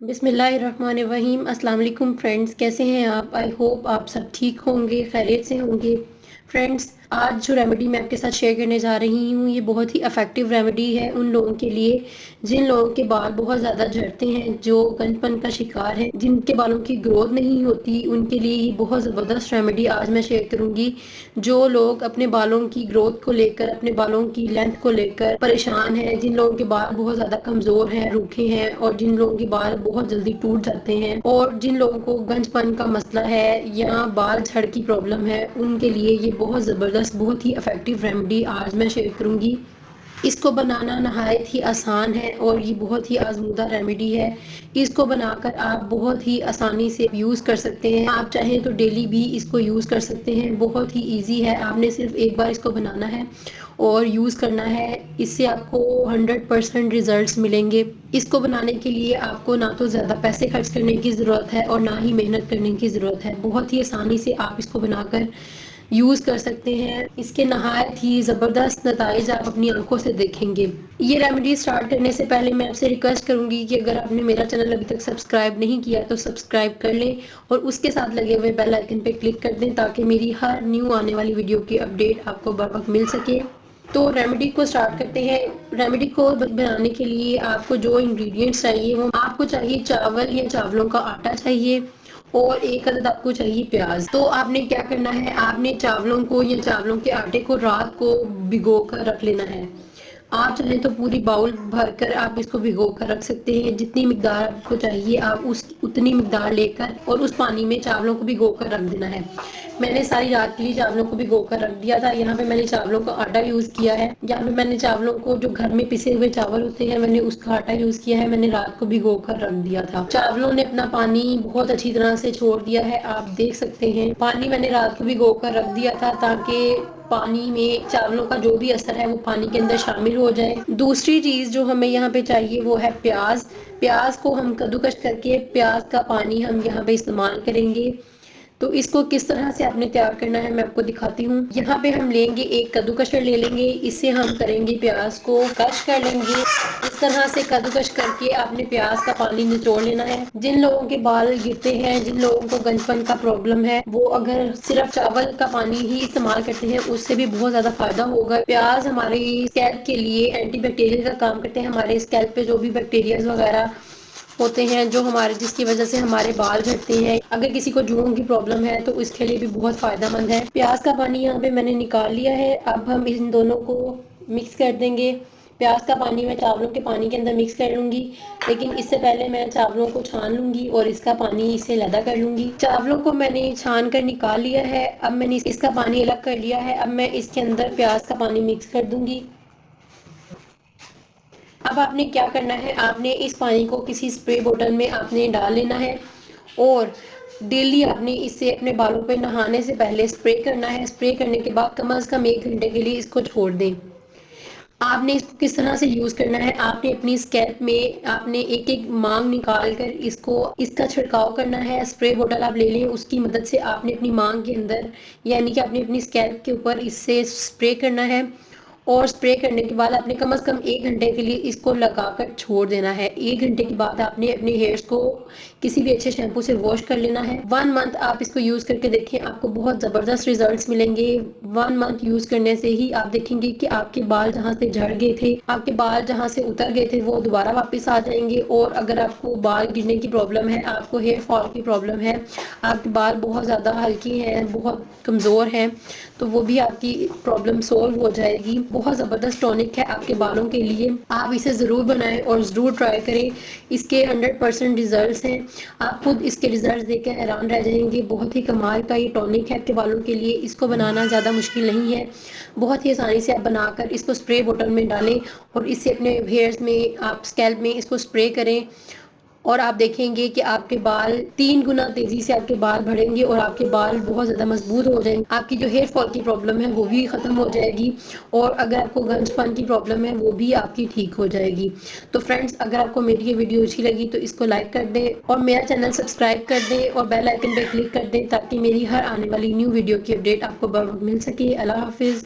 बिस्मिल्लाहिर्रहमानिर्रहीम। अस्सलाम वालेकुम फ्रेंड्स, कैसे हैं आप? आई होप आप सब ठीक होंगे, खैरियत से होंगे। फ्रेंड्स, आज जो रेमेडी मैं आपके साथ शेयर करने जा रही हूँ ये बहुत ही इफ़ेक्टिव रेमेडी है उन लोगों के लिए जिन लोगों के बाल बहुत ज़्यादा झड़ते हैं, जो गंजपन का शिकार हैं, जिनके बालों की ग्रोथ नहीं होती, उनके लिए ये बहुत ज़बरदस्त रेमेडी आज मैं शेयर करूँगी। जो लोग अपने बालों की ग्रोथ को लेकर, अपने बालों की लेंथ को लेकर परेशान हैं, जिन लोगों के बाल बहुत ज़्यादा कमज़ोर हैं, रूखे हैं और जिन लोगों के बाल बहुत जल्दी टूट जाते हैं और जिन लोगों को गंजपन का मसला है या बाल झड़ की प्रॉब्लम है, उनके लिए ये बहुत ज़बरदस्त, बहुत ही इफ़ेक्टिव रेमेडी आज मैं शेयर करूँगी। इसको बनाना नहायत ही आसान है और ये बहुत ही आजमूदा रेमेडी है। इसको बनाकर आप बहुत ही आसानी से यूज़ कर सकते हैं। आप चाहें तो डेली भी इसको यूज़ कर सकते हैं। बहुत ही इजी है, आपने सिर्फ एक बार इसको बनाना है और यूज़ करना है। इससे आपको 100% रिजल्ट्स मिलेंगे। इसको बनाने के लिए आपको ना तो ज़्यादा पैसे खर्च करने की ज़रूरत है और ना ही मेहनत करने की ज़रूरत है। बहुत ही आसानी से आप इसको बनाकर यूज़ कर सकते हैं। इसके नहायत ही ज़बरदस्त नताइज आप अपनी आंखों से देखेंगे। ये रेमेडी स्टार्ट करने से पहले मैं आपसे रिक्वेस्ट करूंगी कि अगर आपने मेरा चैनल अभी तक सब्सक्राइब नहीं किया तो सब्सक्राइब कर लें और उसके साथ लगे हुए बेल आइकन पे क्लिक कर दें ताकि मेरी हर न्यू आने वाली वीडियो की अपडेट आपको बर वक्त मिल सके। तो रेमेडी को स्टार्ट करते हैं। रेमेडी को बनाने के लिए आपको जो इंग्रेडिएंट्स चाहिए वो आपको चाहिए चावल या चावलों का आटा चाहिए और एक अदद आपको चाहिए प्याज। तो आपने क्या करना है, आपने चावलों को या चावलों के आटे को रात को भिगो कर रख लेना है। आप चाहें तो पूरी बाउल भर कर आप इसको भिगो कर रख सकते हैं। जितनी मिकदार आपको चाहिए आप उस उतनी मिकदार लेकर और उस पानी में चावलों को भिगो कर रख देना है। मैंने सारी रात के लिए चावलों को भिगो कर रख दिया था। यहाँ पे मैंने चावलों का आटा यूज़ किया है। यहाँ पे मैंने चावलों को, जो घर में पिसे हुए चावल होते हैं, मैंने उसका आटा यूज़ किया है। मैंने रात को भिगो कर रख दिया था। चावलों ने अपना पानी बहुत अच्छी तरह से छोड़ दिया है, आप देख सकते हैं। पानी मैंने रात को भिगो कर रख दिया था ताकि पानी में चावलों का जो भी असर है वो पानी के अंदर शामिल हो जाए। दूसरी चीज़ जो हमें यहाँ पे चाहिए वो है प्याज। प्याज को हम कद्दूकस करके प्याज का पानी हम यहाँ पे इस्तेमाल करेंगे। तो इसको किस तरह से आपने तैयार करना है मैं आपको दिखाती हूँ। यहाँ पे हम लेंगे एक कद्दूकस ले लेंगे, इससे हम करेंगे प्याज को कश कर लेंगे। इस तरह से कद्दूकस करके आपने प्याज का पानी निचोड़ लेना है। जिन लोगों के बाल गिरते हैं, जिन लोगों को गंजपन का प्रॉब्लम है, वो अगर सिर्फ चावल का पानी ही इस्तेमाल करते हैं उससे भी बहुत ज्यादा फायदा होगा। प्याज हमारे स्कैल्प के लिए एंटीबैक्टीरियल का काम करते हैं। हमारे स्कैल्प पे जो भी बैक्टीरिया वगैरह होते हैं, जो हमारे, जिसकी वजह से हमारे बाल झड़ते हैं, अगर किसी को जुड़ों की प्रॉब्लम है तो इसके लिए भी बहुत फायदेमंद है। प्याज का पानी यहाँ पे मैंने निकाल लिया है। अब हम इन दोनों को मिक्स कर देंगे। प्याज का पानी मैं चावलों के पानी के अंदर मिक्स कर लूंगी, लेकिन इससे पहले मैं चावलों को छान लूंगी और इसका पानी इससे अलग कर लूंगी। चावलों को मैंने छान कर निकाल लिया है। अब मैंने इसका पानी अलग कर लिया है। अब मैं इसके अंदर प्याज का पानी मिक्स कर दूंगी। अब आपने क्या करना है, आपने इस पानी को किसी स्प्रे बोतल में आपने डाल लेना है और डेली आपने इससे अपने बालों पे नहाने से पहले स्प्रे करना है। स्प्रे करने के बाद कम से कम 1 घंटे के लिए इसको छोड़ दें। आपने इसको किस तरह से यूज करना है, आपने अपनी स्कैल्प में आपने एक एक मांग निकाल कर इसको, इसका छिड़काव करना है। स्प्रे बोतल आप ले लें, उसकी मदद से आपने अपनी मांग के अंदर, यानी कि आपने अपनी स्कैल्प के ऊपर इससे स्प्रे करना है और स्प्रे करने के बाद आपने कम से कम 1 घंटे के लिए इसको लगाकर छोड़ देना है। 1 घंटे के बाद आपने अपने हेयर्स को किसी भी अच्छे शैम्पू से वॉश कर लेना है। 1 मंथ आप इसको यूज करके देखें, आपको बहुत जबरदस्त रिजल्ट्स मिलेंगे। 1 मंथ यूज करने से ही आप देखेंगे कि आपके बाल जहाँ से झड़ गए थे, आपके बाल जहाँ से उतर गए थे, वो दोबारा वापस आ जाएंगे। और अगर आपको बाल गिरने की प्रॉब्लम है, आपको हेयर फॉल की प्रॉब्लम है, आपके बाल बहुत ज़्यादा हल्के हैं, बहुत कमज़ोर हैं, तो वो भी आपकी प्रॉब्लम सोल्व हो जाएगी। बहुत ज़बरदस्त टॉनिक है आपके बालों के लिए। आप इसे ज़रूर बनाएं और ज़रूर ट्राई करें। इसके 100% रिजल्ट्स हैं। आप खुद इसके रिजल्ट्स देख कर हैरान रह जाएंगे। बहुत ही कमाल का ये टॉनिक है आपके बालों के लिए। इसको बनाना ज़्यादा मुश्किल नहीं है, बहुत ही आसानी से आप बनाकर इसको स्प्रे बोतल में डालें और इससे अपने हेयर्स में, आप स्कैल्प में इसको स्प्रे करें और आप देखेंगे कि आपके बाल 3 गुना तेजी से आपके बाल बढ़ेंगे और आपके बाल बहुत ज़्यादा मजबूत हो जाएंगे। आपकी जो हेयर फॉल की प्रॉब्लम है वो भी ख़त्म हो जाएगी और अगर आपको गंजपन की प्रॉब्लम है वो भी आपकी ठीक हो जाएगी। तो फ्रेंड्स, अगर आपको मेरी ये वीडियो अच्छी लगी तो इसको लाइक कर दें और मेरा चैनल सब्सक्राइब कर दें और बेल आइकन पर क्लिक कर दें ताकि मेरी हर आने वाली न्यू वीडियो की अपडेट आपको बर वक्त मिल सके। अल्लाह हाफिज़।